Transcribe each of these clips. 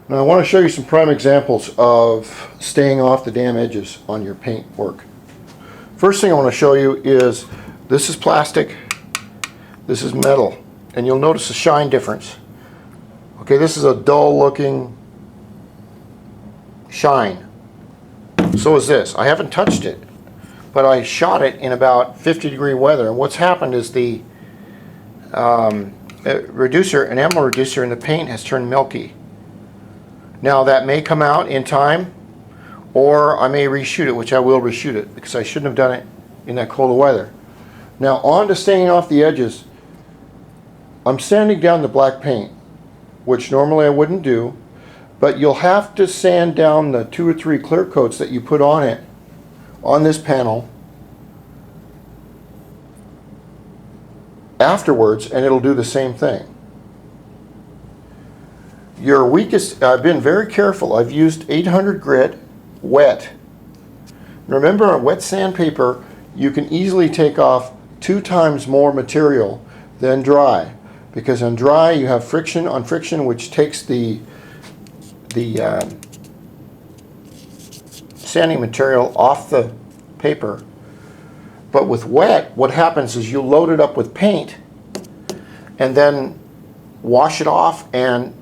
Now I want to show you some prime examples of staying off the damn edges on your paint work. First thing I want to show you is this is plastic, this is metal, and you'll notice a shine difference. Okay, this is a dull looking shine. So is this. I haven't touched it, but I shot it in about 50-degree weather, and what's happened is the reducer, an ammo reducer in the paint has turned milky. Now that may come out in time, or I may reshoot it, which I will reshoot it because I shouldn't have done it in that cold weather. Now on to staying off the edges, I'm sanding down the black paint, which normally I wouldn't do, but you'll have to sand down the 2 or 3 clear coats that you put on it, on this panel, afterwards, and it'll do the same thing. Your weakest, I've been very careful. I've used 800 grit wet. Remember, on wet sandpaper, you can easily take off 2 times more material than dry, because on dry you have friction on friction, which takes the sanding material off the paper. But with wet, what happens is you load it up with paint and then wash it off and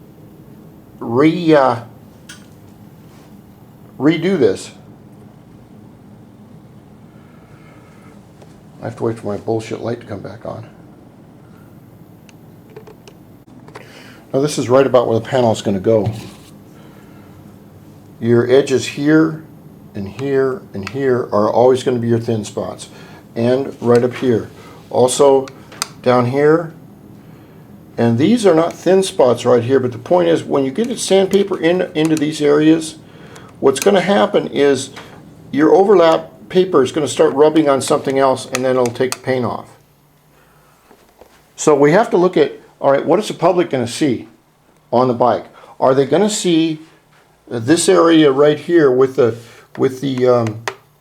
redo this. I have to wait for my bullshit light to come back on. Now this is right about where the panel is going to go. Your edges here and here and here are always going to be your thin spots, and right up here. Also down here, and these are not thin spots right here, but the point is when you get the sandpaper into these areas, what's going to happen is your overlap paper is going to start rubbing on something else, and then it'll take the paint off. So we have to look at, all right, what is the public going to see on the bike? Are they going to see this area right here with the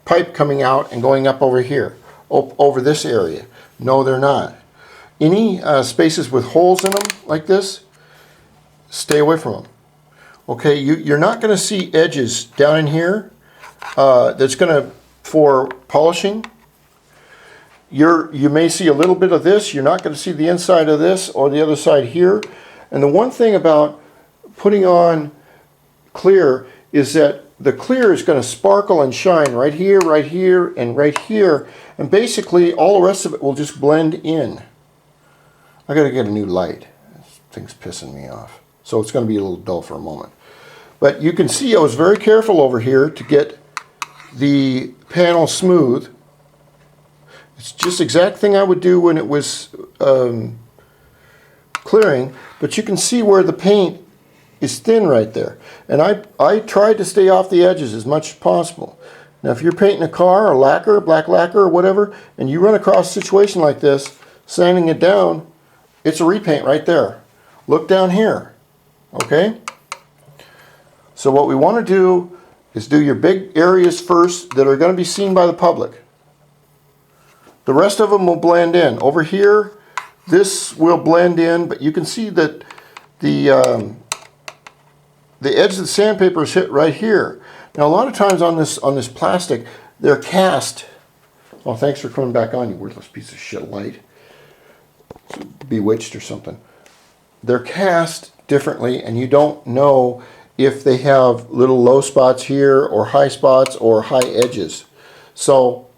pipe coming out and going up over here, over this area? No, they're not. Any spaces with holes in them like this, stay away from them. Okay, you're not going to see edges down in here that's going to, for polishing. You may see a little bit of this. You're not going to see the inside of this or the other side here. And the one thing about putting on clear is that the clear is going to sparkle and shine right here, and right here, and basically all the rest of it will just blend in. I got to get a new light. This thing's pissing me off. So it's going to be a little dull for a moment. But you can see I was very careful over here to get the panel smooth. It's just the exact thing I would do when it was clearing, but you can see where the paint is thin right there. And I tried to stay off the edges as much as possible. Now if you're painting a car or lacquer, black lacquer or whatever, and you run across a situation like this, sanding it down, it's a repaint right there. Look down here, okay? So what we want to do is do your big areas first that are going to be seen by the public. The rest of them will blend in. Over here, this will blend in, but you can see that the edge of the sandpaper is hit right here. Now a lot of times on this plastic, they're cast. Oh, thanks for coming back on, you worthless piece of shit light. Bewitched or something. They're cast differently, and you don't know if they have little low spots here or high spots or high edges. So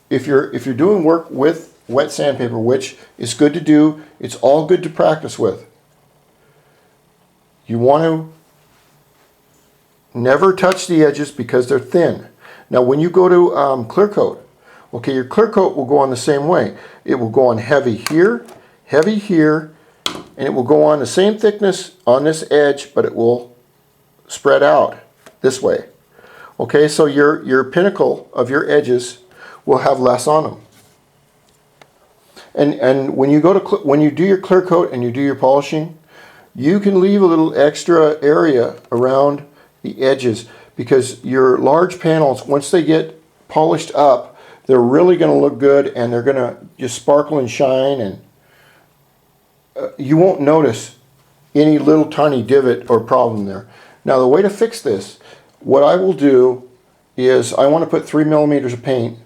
if you're doing work with wet sandpaper, which is good to do, it's all good to practice with, you want to never touch the edges because they're thin. Now when you go to clear coat, okay, your clear coat will go on the same way. It will go on heavy here, and it will go on the same thickness on this edge, but it will spread out this way. Okay, so your pinnacle of your edges will have less on them. And when you do your clear coat and you do your polishing, you can leave a little extra area around the edges, because your large panels, once they get polished up, they're really going to look good, and they're going to just sparkle and shine, and you won't notice any little tiny divot or problem there. Now the way to fix this, what I will do is I want to put 3 millimeters of paint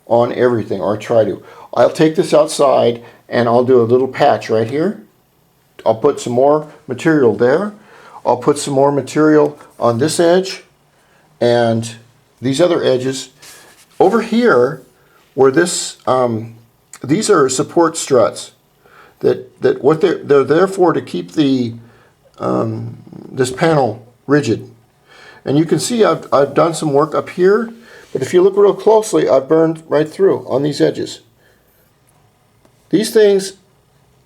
on everything, or try to. I'll take this outside and I'll do a little patch right here. I'll put some more material there. I'll put some more material on this edge and these other edges. Over here, where this, these are support struts that what they're there for to keep the this panel rigid. And you can see I've done some work up here, but if you look real closely, I've burned right through on these edges. These things,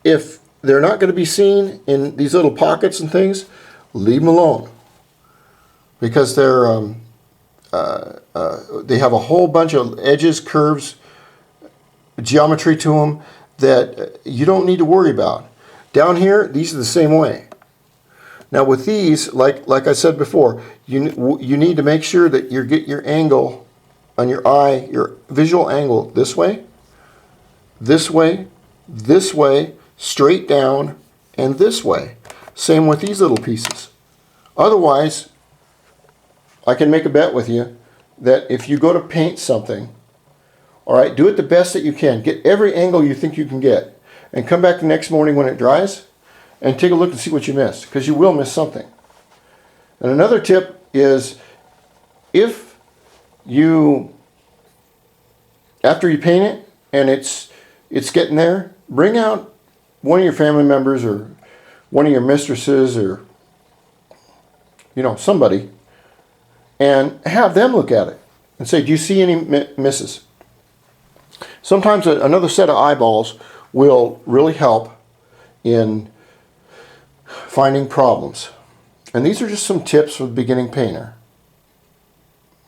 if they're not going to be seen in these little pockets and things, leave them alone, because they're they have a whole bunch of edges, curves, geometry to them that you don't need to worry about. Down here, these are the same way. Now with these, like I said before, you need to make sure that you get your angle on your eye, your visual angle this way, this way, this way, straight down, and this way. Same with these little pieces. Otherwise, I can make a bet with you that if you go to paint something, all right, do it the best that you can. Get every angle you think you can get, and come back the next morning when it dries and take a look and see what you missed, because you will miss something. And another tip is, if you, after you paint it and it's getting there, bring out one of your family members or one of your mistresses, or somebody, and have them look at it and say, do you see any misses? Sometimes another set of eyeballs will really help in finding problems. And these are just some tips for the beginning painter.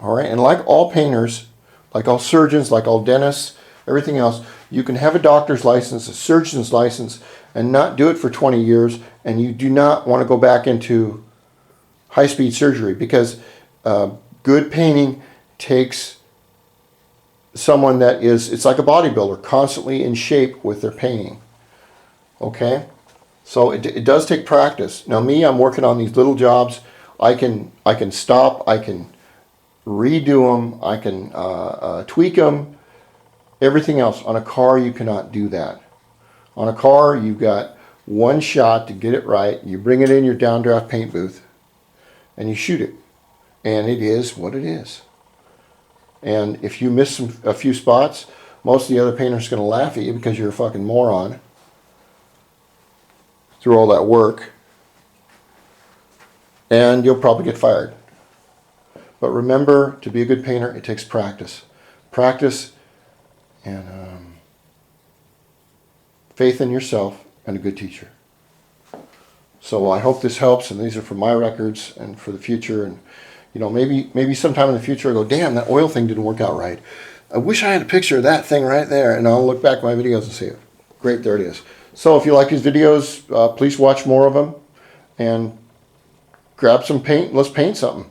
All right, and like all painters, like all surgeons, like all dentists, everything else, you can have a doctor's license, a surgeon's license, and not do it for 20 years, and you do not want to go back into high-speed surgery, because good painting takes someone that is, it's like a bodybuilder, constantly in shape with their painting. Okay? So it does take practice. Now me, I'm working on these little jobs. I can stop, I can redo them, I can tweak them, everything else. On a car, you cannot do that. On a car, you've got one shot to get it right. You bring it in your downdraft paint booth and you shoot it. And it is what it is. And if you miss a few spots, most of the other painters are going to laugh at you because you're a fucking moron through all that work. And you'll probably get fired. But remember, to be a good painter, it takes practice. Practice and faith in yourself and a good teacher. So I hope this helps, and these are for my records and for the future. And maybe sometime in the future I go, damn, that oil thing didn't work out right. I wish I had a picture of that thing right there, and I'll look back at my videos and see it. Great, there it is. So if you like these videos, please watch more of them and grab some paint. Let's paint something.